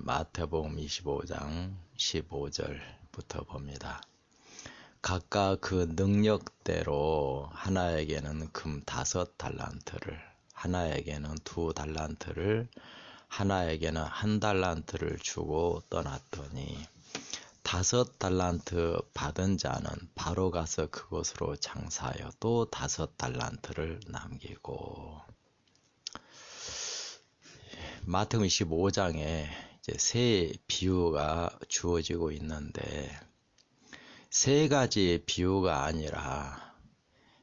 마태복음 25장 15절부터 봅니다. 각각 그 능력대로 하나에게는 금 5달란트를, 하나에게는 2달란트를, 하나에게는 1달란트를 주고 떠났더니 5달란트 받은 자는 바로 가서 그곳으로 장사하여 또 5달란트를 남기고. 마태복음 25장에 이제 세 비유가 주어지고 있는데, 세 가지의 비유가 아니라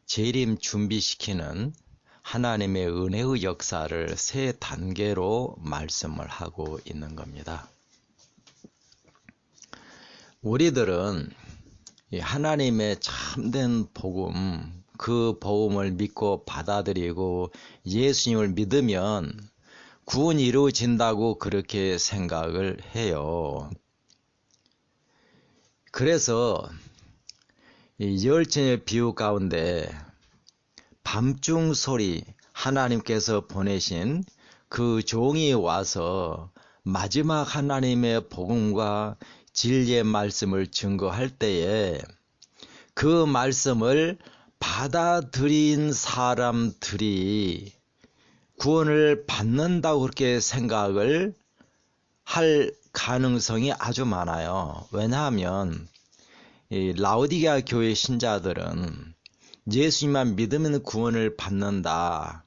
재림 준비시키는 하나님의 은혜의 역사를 세 단계로 말씀을 하고 있는 겁니다. 우리들은 하나님의 참된 복음, 그 복음을 믿고 받아들이고 예수님을 믿으면 구원이 이루어진다고 그렇게 생각을 해요. 그래서 이 열전의 비유 가운데 밤중 소리, 하나님께서 보내신 그 종이 와서 마지막 하나님의 복음과 진리의 말씀을 증거할 때에 그 말씀을 받아들인 사람들이 구원을 받는다고 그렇게 생각을 할 가능성이 아주 많아요. 왜냐하면 이 라오디게아 교회 신자들은 예수님만 믿으면 구원을 받는다,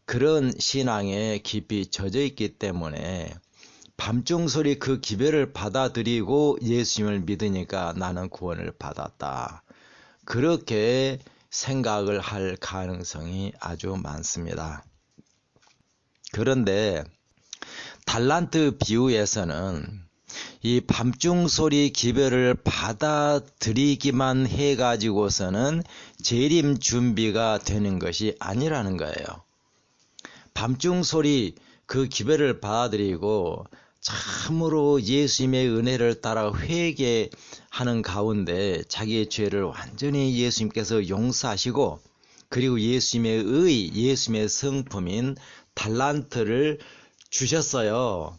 그런 신앙에 깊이 젖어 있기 때문에 밤중 소리 그 기별을 받아들이고 예수님을 믿으니까 나는 구원을 받았다, 그렇게 생각을 할 가능성이 아주 많습니다. 그런데 달란트 비유에서는 이 밤중 소리 기별을 받아들이기만 해가지고서는 재림 준비가 되는 것이 아니라는 거예요. 밤중 소리 그 기별을 받아들이고 참으로 예수님의 은혜를 따라 회개하는 가운데 자기의 죄를 완전히 예수님께서 용서하시고, 그리고 예수님의 의, 예수님의 성품인 달란트를 주셨어요.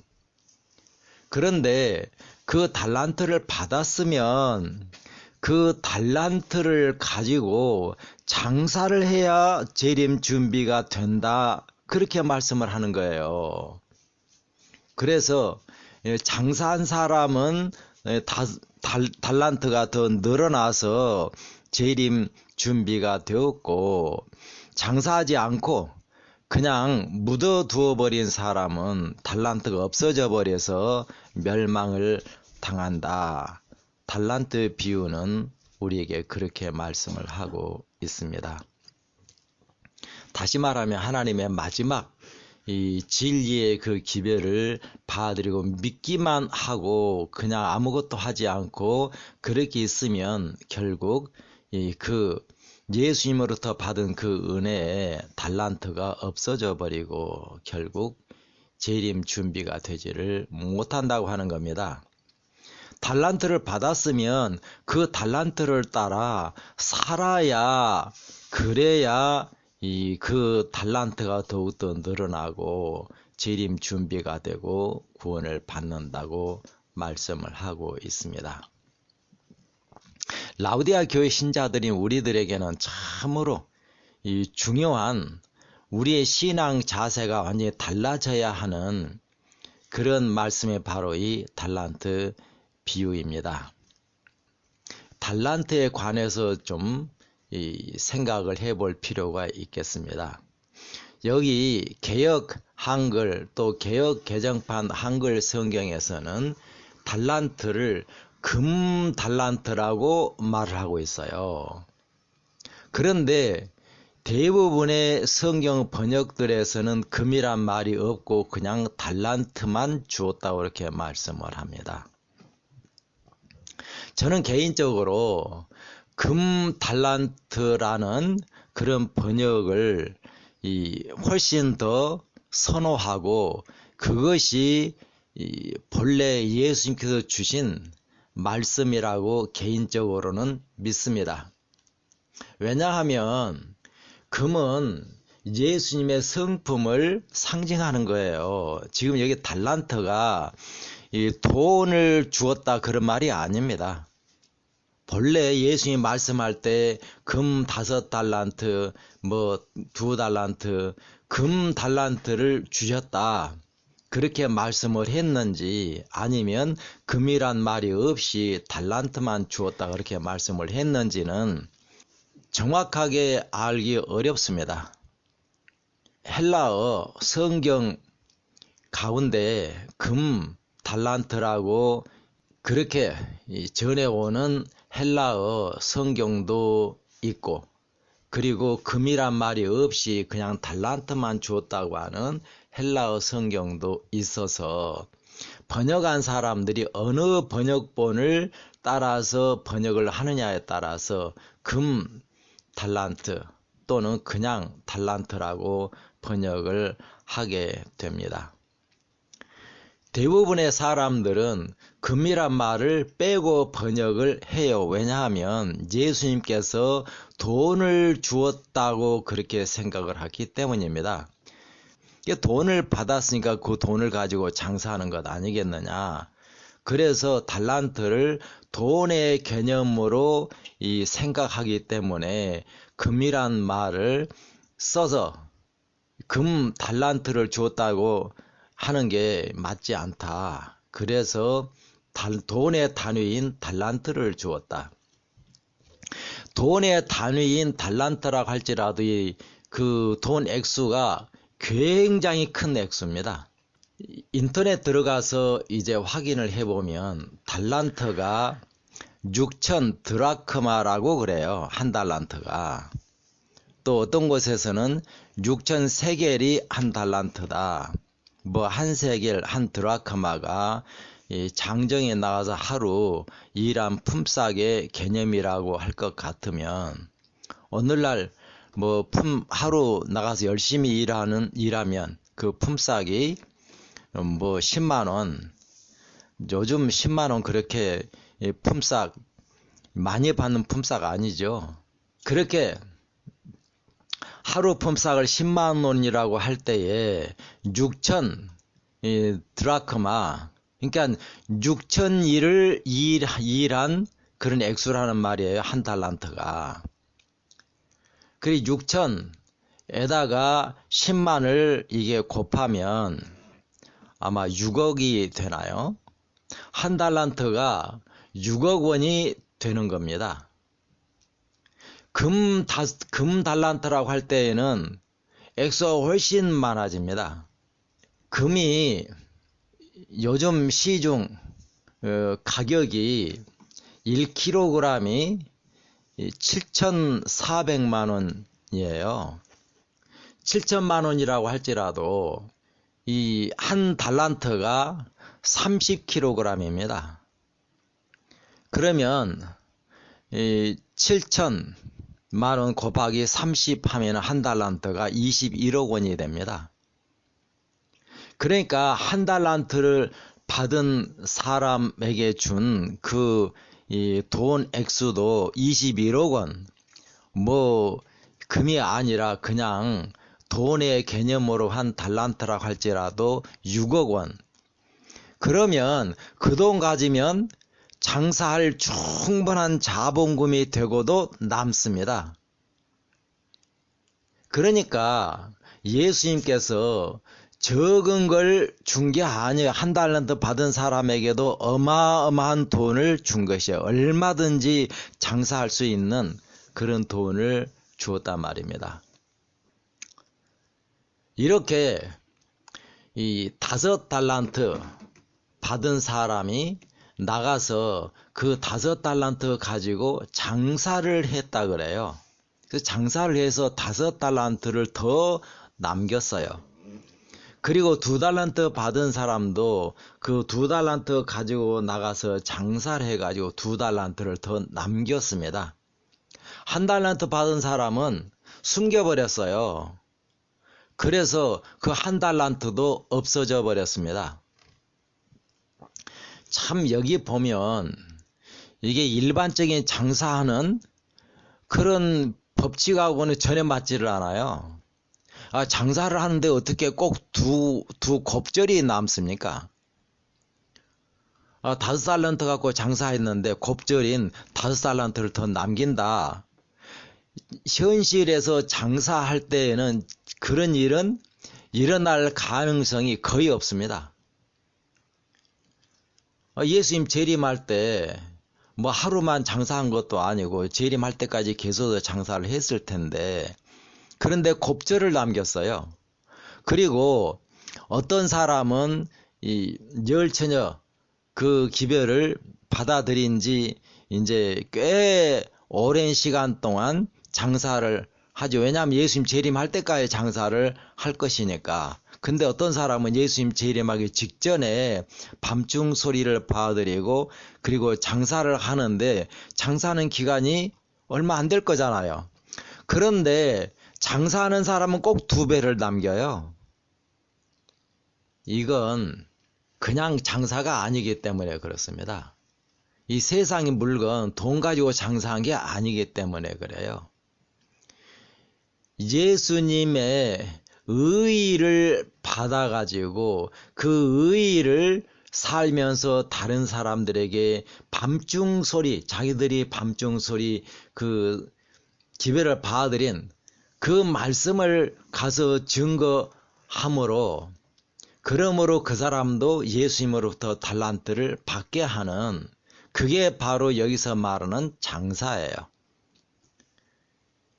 그런데 그 달란트를 받았으면 그 달란트를 가지고 장사를 해야 재림 준비가 된다, 그렇게 말씀을 하는 거예요. 그래서 장사한 사람은 달란트가 더 늘어나서 재림 준비가 되었고, 장사하지 않고 그냥 묻어두어 버린 사람은 달란트가 없어져 버려서 멸망을 당한다. 달란트 비유는 우리에게 그렇게 말씀을 하고 있습니다. 다시 말하면 하나님의 마지막 이 진리의 그 기별을 받아들이고 믿기만 하고 그냥 아무것도 하지 않고 그렇게 있으면 결국 그 예수님으로부터 받은 그 은혜에 달란트가 없어져 버리고 결국 재림 준비가 되지를 못한다고 하는 겁니다. 달란트를 받았으면 그 달란트를 따라 살아야, 그래야 그 달란트가 더욱더 늘어나고 재림 준비가 되고 구원을 받는다고 말씀을 하고 있습니다. 라오디게아 교회 신자들인 우리들에게는 참으로 이 중요한 우리의 신앙 자세가 완전히 달라져야 하는 그런 말씀이 바로 이 달란트 비유입니다. 달란트에 관해서 좀 생각을 해볼 필요가 있겠습니다. 여기 개역 한글 또 개역 개정판 한글 성경에서는 달란트를 금 달란트라고 말을 하고 있어요. 그런데 대부분의 성경 번역들에서는 금이란 말이 없고 그냥 달란트만 주었다고 이렇게 말씀을 합니다. 저는 개인적으로 금 달란트라는 그런 번역을 훨씬 더 선호하고, 그것이 본래 예수님께서 주신 말씀이라고 개인적으로는 믿습니다. 왜냐하면 금은 예수님의 성품을 상징하는 거예요. 지금 여기 달란트가 이 돈을 주었다 그런 말이 아닙니다. 본래 예수님 말씀할 때 금 5달란트, 뭐 2달란트, 금 달란트를 주셨다. 그렇게 말씀을 했는지 아니면 금이란 말이 없이 달란트만 주었다 그렇게 말씀을 했는지는 정확하게 알기 어렵습니다. 헬라어 성경 가운데 금 달란트라고 그렇게 전해오는 헬라어 성경도 있고, 그리고 금이란 말이 없이 그냥 달란트만 주었다고 하는 헬라어 성경도 있어서 번역한 사람들이 어느 번역본을 따라서 번역을 하느냐에 따라서 금 달란트 또는 그냥 달란트라고 번역을 하게 됩니다. 대부분의 사람들은 금이란 말을 빼고 번역을 해요. 왜냐하면 예수님께서 돈을 주었다고 그렇게 생각을 하기 때문입니다. 돈을 받았으니까 그 돈을 가지고 장사하는 것 아니겠느냐. 그래서 달란트를 돈의 개념으로 생각하기 때문에 금이란 말을 써서 금 달란트를 주었다고 하는 게 맞지 않다. 그래서 돈의 단위인 달란트를 주었다. 돈의 단위인 달란트라고 할지라도 그 돈 액수가 굉장히 큰 액수입니다. 인터넷 들어가서 이제 확인을 해보면 달란트가 6천 드라크마라고 그래요. 한 달란트가. 또 어떤 곳에서는 6천 세겔이 한 달란트다. 뭐 한 세겔, 한 드라크마가 장정에 나가서 하루 일한 품삯의 개념이라고 할 것 같으면, 오늘날 뭐 하루 나가서 열심히 일하면 그 품삯이 뭐 10만원, 요즘 10만원 그렇게 품삯 많이 받는 품삯 아니죠. 그렇게 하루 품삯을 10만 원이라고 할 때에 6천 드라크마, 그러니까 6천 일을 일한 그런 액수라는 말이에요. 한 달란트가. 그리고 6천에다가 10만을 이게 곱하면 아마 6억이 되나요? 한 달란트가 6억 원이 되는 겁니다. 금 달란트라고 할 때에는 액수가 훨씬 많아집니다. 금이 요즘 시중 가격이 1kg이 7,400만 원이에요. 7천만 원이라고 할지라도 이 한 달란트가 30kg입니다. 그러면 7천만 원 곱하기 30 하면 한 달란트가 21억 원이 됩니다. 그러니까 한 달란트를 받은 사람에게 준 그 돈 액수도 21억 원, 뭐 금이 아니라 그냥 돈의 개념으로 한 달란트라고 할지라도 6억 원. 그러면 그 돈 가지면 장사할 충분한 자본금이 되고도 남습니다. 그러니까 예수님께서 적은 걸 준 게 아니에요. 한 달란트 받은 사람에게도 어마어마한 돈을 준 것이에요. 얼마든지 장사할 수 있는 그런 돈을 주었단 말입니다. 이렇게 이 5달란트 받은 사람이 나가서 그 5달란트 가지고 장사를 했다 그래요. 그래서 장사를 해서 5달란트를 더 남겼어요. 그리고 2달란트 받은 사람도 그 2달란트 가지고 나가서 장사를 해가지고 2달란트를 더 남겼습니다. 1달란트 받은 사람은 숨겨버렸어요. 그래서 그 1달란트도 없어져 버렸습니다. 참 여기 보면 이게 일반적인 장사하는 그런 법칙하고는 전혀 맞지를 않아요. 장사를 하는데 어떻게 꼭 두 곱절이 남습니까? 다섯 달란트 갖고 장사했는데 곱절인 다섯 달란트를 더 남긴다. 현실에서 장사할 때에는 그런 일은 일어날 가능성이 거의 없습니다. 예수님 재림할 때 뭐 하루만 장사한 것도 아니고 재림할 때까지 계속 장사를 했을 텐데, 그런데 곱절을 남겼어요. 그리고 어떤 사람은 이 열처녀 그 기별을 받아들인 지 이제 꽤 오랜 시간 동안 장사를 하죠. 왜냐하면 예수님 재림할 때까지 장사를 할 것이니까. 근데 어떤 사람은 예수님 재림하기 직전에 밤중 소리를 봐드리고 그리고 장사를 하는데, 장사하는 기간이 얼마 안 될 거잖아요. 그런데 장사하는 사람은 꼭 2배를 남겨요. 이건 그냥 장사가 아니기 때문에 그렇습니다. 이 세상의 물건 돈 가지고 장사한 게 아니기 때문에 그래요. 예수님의 의의를 받아가지고 그 의의를 살면서 다른 사람들에게 밤중 소리, 자기들이 밤중 소리 그 기별을 받아들인 그 말씀을 가서 증거함으로, 그러므로 그 사람도 예수님으로부터 달란트를 받게 하는, 그게 바로 여기서 말하는 장사예요.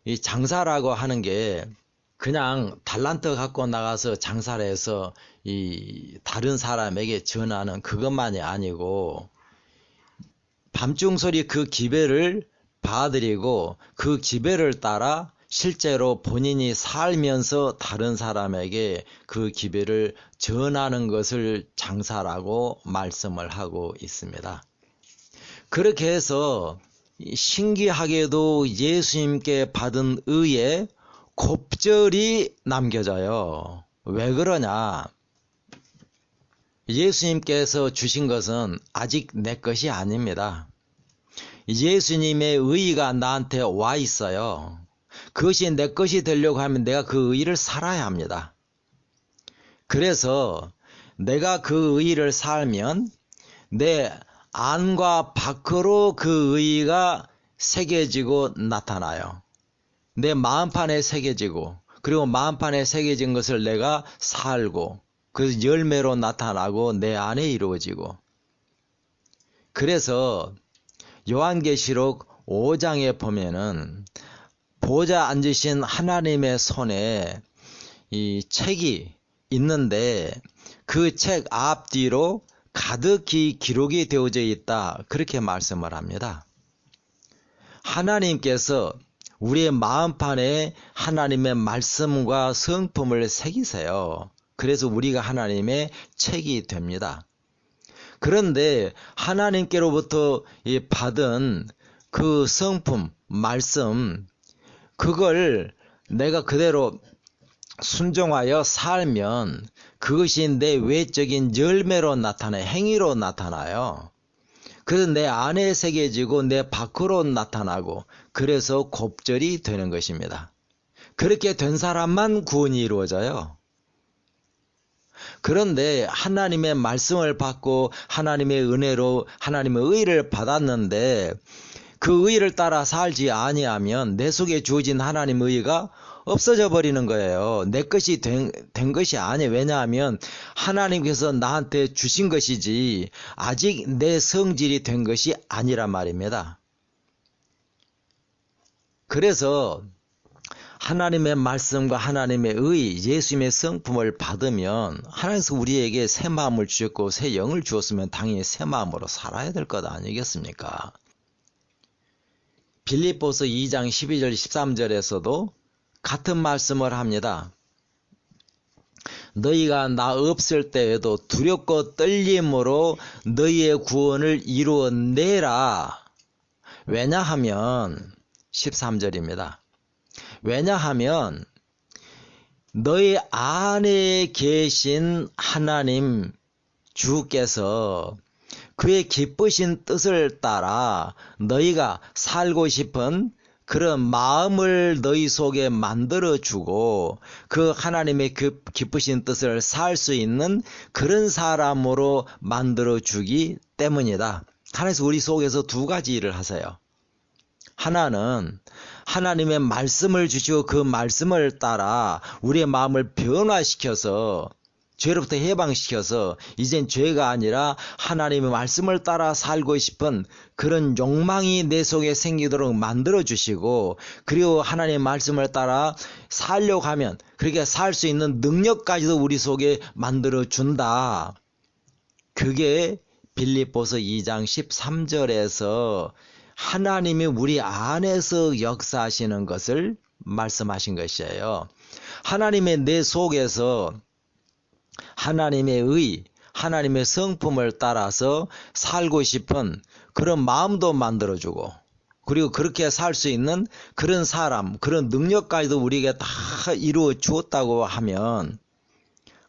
이 장사라고 하는 게 그냥 달란트 갖고 나가서 장사를 해서 이 다른 사람에게 전하는 그것만이 아니고, 밤중 소리 그 기별을 봐드리고 그 기별을 따라 실제로 본인이 살면서 다른 사람에게 그 기별을 전하는 것을 장사라고 말씀을 하고 있습니다. 그렇게 해서 신기하게도 예수님께 받은 의에 곱절이 남겨져요. 왜 그러냐? 예수님께서 주신 것은 아직 내 것이 아닙니다. 예수님의 의의가 나한테 와 있어요. 그것이 내 것이 되려고 하면 내가 그 의의를 살아야 합니다. 그래서 내가 그 의의를 살면 내 안과 밖으로 그 의의가 새겨지고 나타나요. 내 마음판에 새겨지고, 그리고 마음판에 새겨진 것을 내가 살고, 그 열매로 나타나고 내 안에 이루어지고. 그래서 요한계시록 5장에 보면은 보좌 앉으신 하나님의 손에 이 책이 있는데 그 책 앞뒤로 가득히 기록이 되어져 있다, 그렇게 말씀을 합니다. 하나님께서 우리의 마음판에 하나님의 말씀과 성품을 새기세요. 그래서 우리가 하나님의 책이 됩니다. 그런데 하나님께로부터 받은 그 성품, 말씀, 그걸 내가 그대로 순종하여 살면 그것이 내 외적인 열매로 나타나요. 행위로 나타나요. 그래서 내 안에 새겨지고 내 밖으로 나타나고, 그래서 곱절이 되는 것입니다. 그렇게 된 사람만 구원이 이루어져요. 그런데 하나님의 말씀을 받고 하나님의 은혜로 하나님의 의를 받았는데 그 의를 따라 살지 아니하면 내 속에 주어진 하나님의 의가 없어져 버리는 거예요. 내 것이 된 것이 아니에요. 왜냐하면 하나님께서 나한테 주신 것이지 아직 내 성질이 된 것이 아니란 말입니다. 그래서 하나님의 말씀과 하나님의 의, 예수님의 성품을 받으면 하나님께서 우리에게 새 마음을 주셨고 새 영을 주었으면 당연히 새 마음으로 살아야 될 것 아니겠습니까? 빌립보서 2장 12절 13절에서도 같은 말씀을 합니다. 너희가 나 없을 때에도 두렵고 떨림으로 너희의 구원을 이루어내라. 왜냐하면 13절입니다. 왜냐하면 너희 안에 계신 하나님 주께서 그의 기쁘신 뜻을 따라 너희가 살고 싶은 그런 마음을 너희 속에 만들어주고 그 하나님의 그 기쁘신 뜻을 살 수 있는 그런 사람으로 만들어주기 때문이다. 하나님께서 우리 속에서 두 가지 일을 하세요. 하나는 하나님의 말씀을 주시고 그 말씀을 따라 우리의 마음을 변화시켜서 죄로부터 해방시켜서 이젠 죄가 아니라 하나님의 말씀을 따라 살고 싶은 그런 욕망이 내 속에 생기도록 만들어 주시고, 그리고 하나님의 말씀을 따라 살려고 하면 그렇게 살 수 있는 능력까지도 우리 속에 만들어 준다. 그게 빌립보서 2장 13절에서 하나님이 우리 안에서 역사하시는 것을 말씀하신 것이에요. 하나님의 내 속에서 하나님의 의, 하나님의 성품을 따라서 살고 싶은 그런 마음도 만들어주고, 그리고 그렇게 살 수 있는 그런 사람, 그런 능력까지도 우리에게 다 이루어 주었다고 하면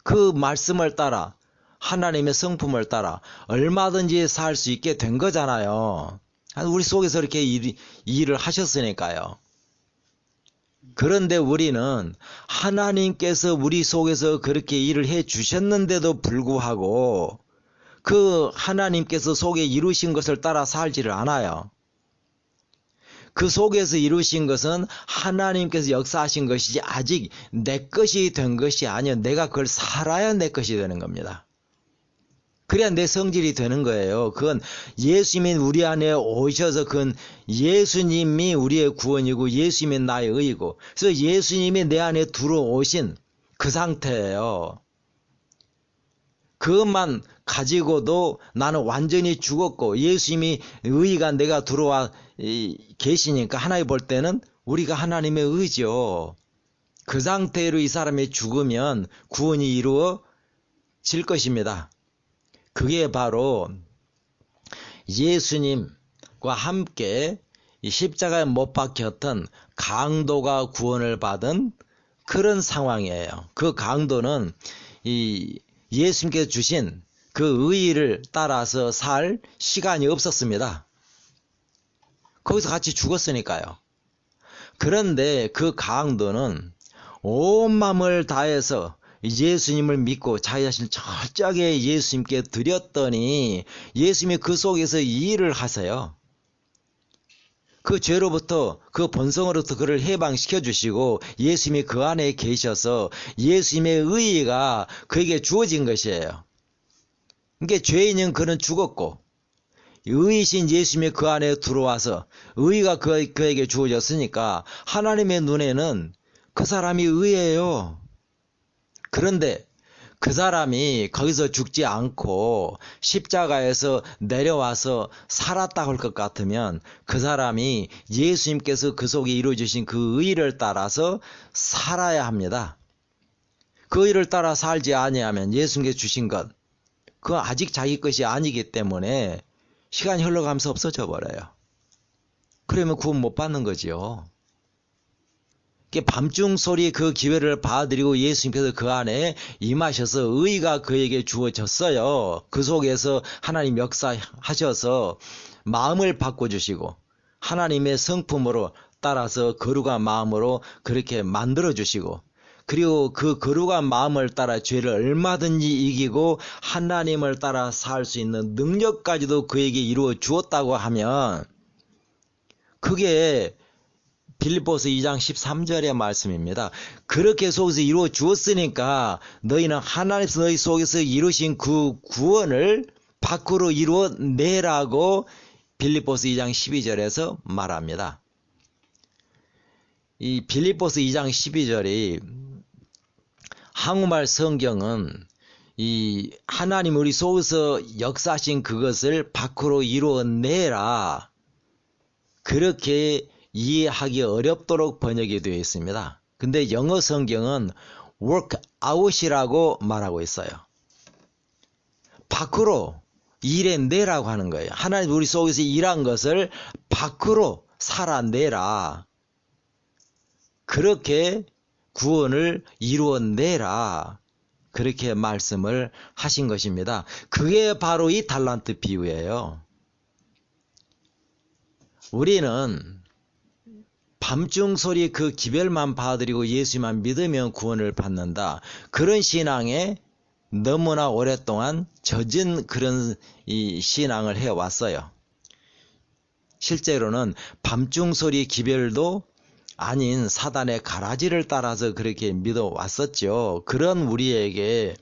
그 말씀을 따라 하나님의 성품을 따라 얼마든지 살 수 있게 된 거잖아요. 우리 속에서 이렇게 일을 하셨으니까요. 그런데 우리는 하나님께서 우리 속에서 그렇게 일을 해 주셨는데도 불구하고 그 하나님께서 속에 이루신 것을 따라 살지를 않아요. 그 속에서 이루신 것은 하나님께서 역사하신 것이지 아직 내 것이 된 것이 아니요, 내가 그걸 살아야 내 것이 되는 겁니다. 그래야 내 성질이 되는 거예요. 그건 예수님이 우리 안에 오셔서 그건 예수님이 우리의 구원이고 예수님이 나의 의이고, 그래서 예수님이 내 안에 들어오신 그 상태예요. 그것만 가지고도 나는 완전히 죽었고 예수님이 의가 내가 들어와 계시니까 하나님 볼 때는 우리가 하나님의 의죠. 그 상태로 이 사람이 죽으면 구원이 이루어질 것입니다. 그게 바로 예수님과 함께 십자가에 못 박혔던 강도가 구원을 받은 그런 상황이에요. 그 강도는 예수님께서 주신 그 의의를 따라서 살 시간이 없었습니다. 거기서 같이 죽었으니까요. 그런데 그 강도는 온 마음을 다해서 예수님을 믿고 자기 자신을 철저하게 예수님께 드렸더니 예수님이 그 속에서 이 일을 하세요. 그 죄로부터, 그 본성으로부터 그를 해방시켜 주시고 예수님이 그 안에 계셔서 예수님의 의의가 그에게 주어진 것이에요. 그러니까 죄인은 그는 죽었고 의이신 예수님이 그 안에 들어와서 의의가 그에게 주어졌으니까 하나님의 눈에는 그 사람이 의예요. 그런데 그 사람이 거기서 죽지 않고 십자가에서 내려와서 살았다고 할 것 같으면 그 사람이 예수님께서 그 속에 이루어주신 그 의를 따라서 살아야 합니다. 그 의를 따라 살지 아니하면 예수님께서 주신 것, 그건 아직 자기 것이 아니기 때문에 시간이 흘러가면서 없어져 버려요. 그러면 구원 못 받는 거지요. 밤중 소리 그 기회를 봐드리고 예수님께서 그 안에 임하셔서 의가 그에게 주어졌어요. 그 속에서 하나님 역사하셔서 마음을 바꿔주시고 하나님의 성품으로 따라서 거룩한 마음으로 그렇게 만들어주시고, 그리고 그 거룩한 마음을 따라 죄를 얼마든지 이기고 하나님을 따라 살 수 있는 능력까지도 그에게 이루어 주었다고 하면 그게 빌립보서 2장 13절의 말씀입니다. 그렇게 속에서 이루어 주었으니까 너희는 하나님께서 너희 속에서 이루신 그 구원을 밖으로 이루어내라고 빌립보서 2장 12절에서 말합니다. 이 빌립보서 2장 12절이 한국말 성경은 이 하나님 우리 속에서 역사하신 그것을 밖으로 이루어내라, 그렇게 이해하기 어렵도록 번역이 되어 있습니다. 근데 영어 성경은 work out이라고 말하고 있어요. 밖으로 일해내라고 하는 거예요. 하나님 우리 속에서 일한 것을 밖으로 살아내라. 그렇게 구원을 이루어내라. 그렇게 말씀을 하신 것입니다. 그게 바로 이 달란트 비유예요. 우리는 밤중 소리 그 기별만 봐드리고 예수만 믿으면 구원을 받는다, 그런 신앙에 너무나 오랫동안 젖은 그런 이 신앙을 해왔어요. 실제로는 밤중 소리 기별도 아닌 사단의 가라지를 따라서 그렇게 믿어왔었죠. 그런 우리에게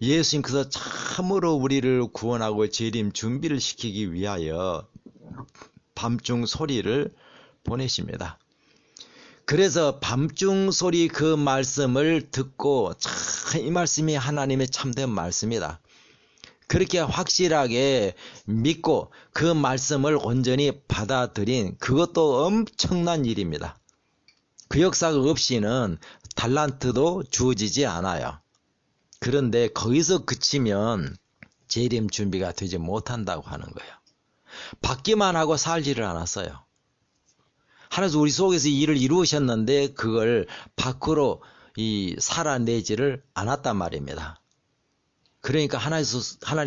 예수님께서 참으로 우리를 구원하고 재림 준비를 시키기 위하여 밤중 소리를 보내십니다. 그래서 밤중 소리 그 말씀을 듣고 참 이 말씀이 하나님의 참된 말씀이다. 그렇게 확실하게 믿고 그 말씀을 온전히 받아들인 그것도 엄청난 일입니다. 그 역사가 없이는 달란트도 주어지지 않아요. 그런데 거기서 그치면 재림 준비가 되지 못한다고 하는 거예요. 받기만 하고 살지를 않았어요. 하나님께서 우리 속에서 일을 이루셨는데 그걸 밖으로 살아내지를 않았단 말입니다. 그러니까 하나님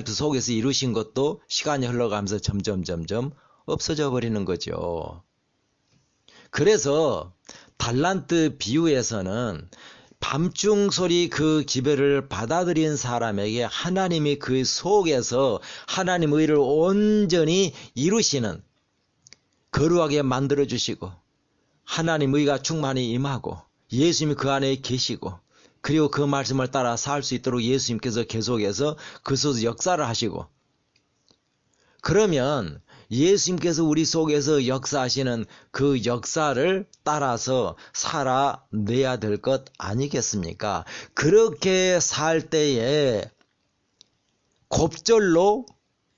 속에서 이루신 것도 시간이 흘러가면서 점점 없어져 버리는 거죠. 그래서 달란트 비유에서는 밤중 소리 그 기별을 받아들인 사람에게 하나님이 그 속에서 하나님의 의를 온전히 이루시는, 거룩하게 만들어 주시고 하나님의 의가 충만히 임하고 예수님이 그 안에 계시고 그리고 그 말씀을 따라 살 수 있도록 예수님께서 계속해서 그 속에서 역사를 하시고, 그러면 예수님께서 우리 속에서 역사하시는 그 역사를 따라서 살아내야 될 것 아니겠습니까? 그렇게 살 때에 곱절로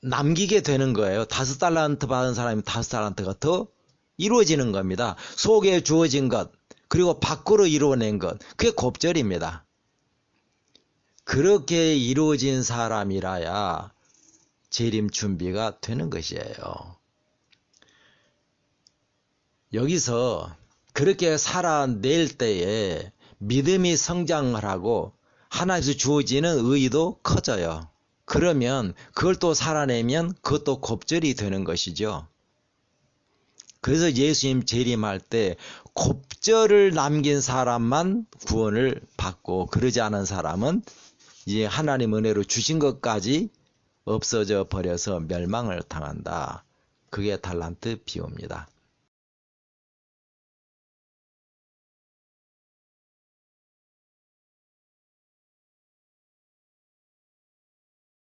남기게 되는 거예요. 5달란트 받은 사람이 5달란트가 더 이루어지는 겁니다. 속에 주어진 것, 그리고 밖으로 이루어낸 것, 그게 곱절입니다. 그렇게 이루어진 사람이라야 재림 준비가 되는 것이에요. 여기서 그렇게 살아낼 때에 믿음이 성장을 하고 하나님께서 주어지는 의의도 커져요. 그러면 그걸 또 살아내면 그것도 곱절이 되는 것이죠. 그래서 예수님 재림할 때 곱절을 남긴 사람만 구원을 받고, 그러지 않은 사람은 이제 하나님 은혜로 주신 것까지 없어져 버려서 멸망을 당한다. 그게 달란트 비유입니다.